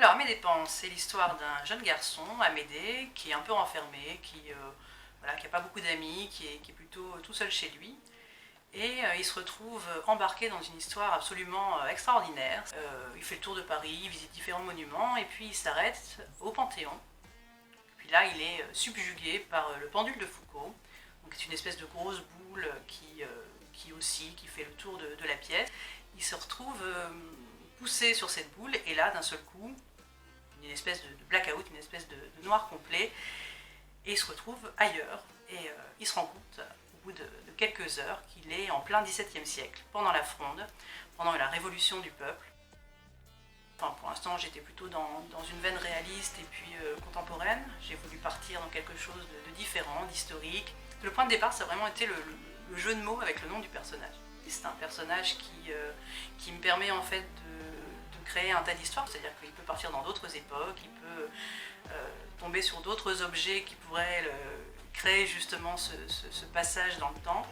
Alors, Amédée Pan, c'est l'histoire d'un jeune garçon, Amédée, qui est un peu renfermé, voilà, qui n'a pas beaucoup d'amis, qui est plutôt tout seul chez lui. Et il se retrouve embarqué dans une histoire absolument extraordinaire. Il fait le tour de Paris, il visite différents monuments, et puis il s'arrête au Panthéon. Puis là, il est subjugué par le pendule de Foucault. Donc, c'est une espèce de grosse boule qui oscille, qui fait le tour de la pièce. Il se retrouve poussé sur cette boule, et là, d'un seul coup, une espèce de blackout, une espèce de noir complet, et il se retrouve ailleurs, et il se rend compte, au bout de quelques heures, qu'il est en plein XVIIe siècle, pendant la Fronde, pendant la révolution du peuple. Enfin, pour l'instant, j'étais plutôt dans une veine réaliste et puis contemporaine. J'ai voulu partir dans quelque chose de différent, d'historique. Le point de départ, ça a vraiment été le jeu de mots avec le nom du personnage. C'est un personnage qui me permet en fait de créer un tas d'histoires, c'est-à-dire qu'il peut partir dans d'autres époques, il peut tomber sur d'autres objets qui pourraient créer justement ce passage dans le temps.